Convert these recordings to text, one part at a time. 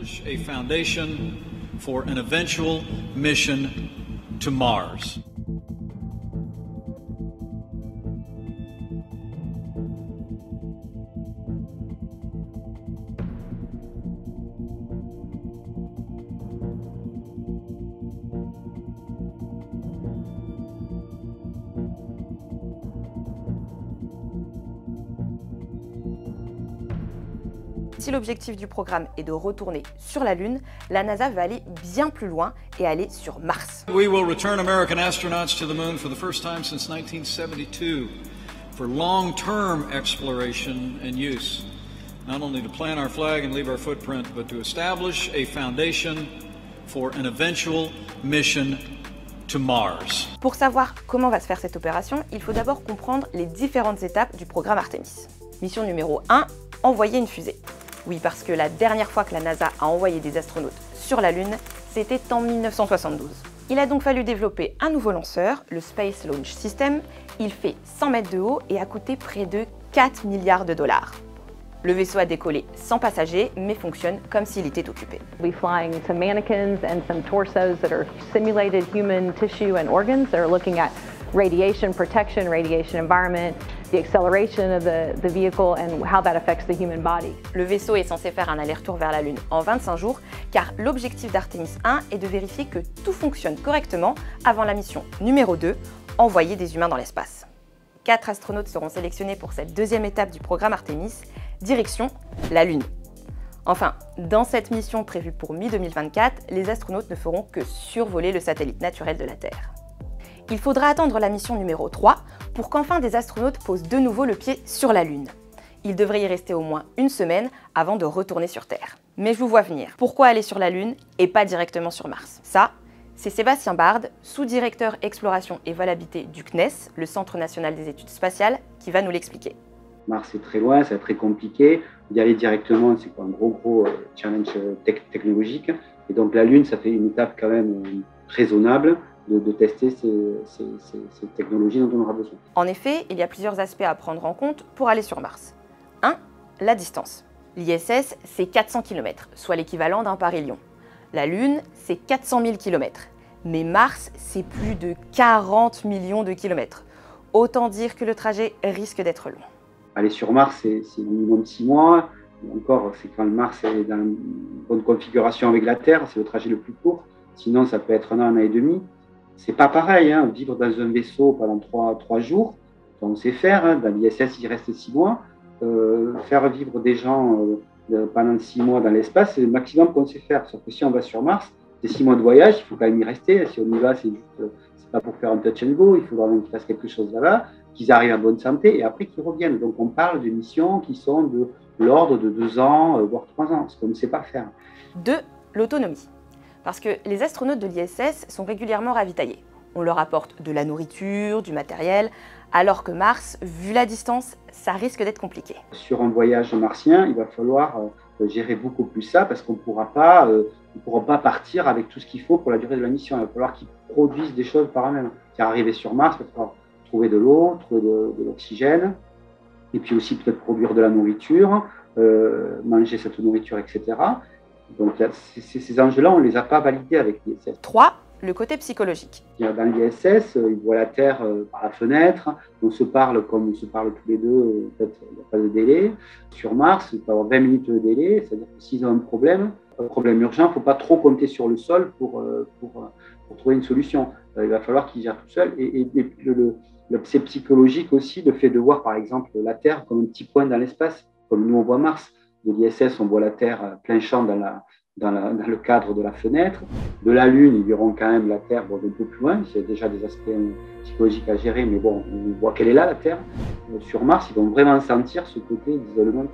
establish a foundation for an eventual mission to Mars. Si l'objectif du programme est de retourner sur la Lune, la NASA veut aller bien plus loin et aller sur Mars. We will return American astronauts to the moon for the first time since 1972 for long-term exploration and use, not only to plant our flag and leave our footprint, but to establish a foundation for an eventual mission to Mars. Pour savoir comment va se faire cette opération, il faut d'abord comprendre les différentes étapes du programme Artemis. Mission numéro 1, envoyer une fusée. Oui, parce que la dernière fois que la NASA a envoyé des astronautes sur la Lune, c'était en 1972. Il a donc fallu développer un nouveau lanceur, le Space Launch System. Il fait 100 mètres de haut et a coûté près de 4 milliards de dollars. Le vaisseau a décollé sans passagers, mais fonctionne comme s'il était occupé. We'll be flying some mannequins and some torsos that are simulated human tissue and organs that are looking at radiation protection, radiation environment, the acceleration of the vehicle and how that affects the human body. Le vaisseau est censé faire un aller-retour vers la Lune en 25 jours, car l'objectif d'Artemis 1 est de vérifier que tout fonctionne correctement avant la mission numéro 2, envoyer des humains dans l'espace. 4 astronautes seront sélectionnés pour cette deuxième étape du programme Artemis, direction la Lune. Enfin, dans cette mission prévue pour mi-2024, les astronautes ne feront que survoler le satellite naturel de la Terre. Il faudra attendre la mission numéro 3 pour qu'enfin des astronautes posent de nouveau le pied sur la Lune. Ils devraient y rester au moins une semaine avant de retourner sur Terre. Mais je vous vois venir. Pourquoi aller sur la Lune et pas directement sur Mars? Ça, c'est Sébastien Bard, sous-directeur exploration et valabilité du CNES, le Centre national des études spatiales, qui va nous l'expliquer. Mars est très loin, c'est très compliqué. Y aller directement, c'est un gros challenge technologique. Et donc la Lune, ça fait une étape quand même raisonnable de tester ces technologies dont on aura besoin. En effet, il y a plusieurs aspects à prendre en compte pour aller sur Mars. 1. La distance. L'ISS, c'est 400 km, soit l'équivalent d'un Paris-Lyon. La Lune, c'est 400 000 km. Mais Mars, c'est plus de 40 millions de kilomètres. Autant dire que le trajet risque d'être long. Aller sur Mars, c'est minimum 6 mois. Et encore, c'est quand Mars est dans une bonne configuration avec la Terre, c'est le trajet le plus court. Sinon, ça peut être un an et demi. C'est pas pareil, hein, vivre dans un vaisseau pendant 3 jours, on sait faire, hein, dans l'ISS il reste 6 mois, faire vivre des gens pendant 6 mois dans l'espace, c'est le maximum qu'on sait faire, sauf que si on va sur Mars, c'est 6 mois de voyage, il faut quand même y rester, si on y va, c'est pas pour faire un touch and go, il faudra même qu'ils fassent quelque chose là-bas, qu'ils arrivent en bonne santé et après qu'ils reviennent. Donc on parle de missions qui sont de l'ordre de 2 ans, voire 3 ans, ce qu'on ne sait pas faire. 2. L'autonomie. Parce que les astronautes de l'ISS sont régulièrement ravitaillés. On leur apporte de la nourriture, du matériel, alors que Mars, vu la distance, ça risque d'être compliqué. Sur un voyage martien, il va falloir gérer beaucoup plus ça parce qu'on ne pourra pas partir avec tout ce qu'il faut pour la durée de la mission. Il va falloir qu'ils produisent des choses par eux-mêmes. Car arriver sur Mars, il va falloir trouver de l'eau, trouver de l'oxygène, et puis aussi peut-être produire de la nourriture, manger cette nourriture, etc. Donc ces enjeux-là, on ne les a pas validés avec l'ISS. 3. Le côté psychologique. Dans l'ISS, ils voient la Terre par la fenêtre, on se parle comme on se parle tous les deux, peut-être il n'y a pas de délai. Sur Mars, il peut y avoir 20 minutes de délai, c'est-à-dire que s'ils ont un problème urgent, il ne faut pas trop compter sur le sol pour trouver une solution. Il va falloir qu'ils gèrent tout seuls. C'est psychologique aussi, le fait de voir par exemple la Terre comme un petit point dans l'espace, comme nous on voit Mars. De l'ISS, on voit la Terre plein champ dans le cadre de la fenêtre. De la Lune, ils verront quand même la Terre un peu plus loin. Il y a déjà des aspects psychologiques à gérer, mais bon, on voit qu'elle est là, la Terre. Sur Mars, ils vont vraiment sentir ce côté d'isolement.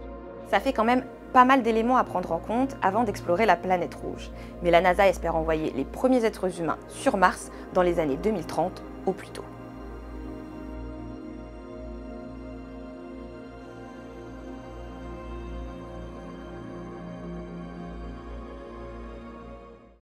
Ça fait quand même pas mal d'éléments à prendre en compte avant d'explorer la planète rouge. Mais la NASA espère envoyer les premiers êtres humains sur Mars dans les années 2030 au plus tôt.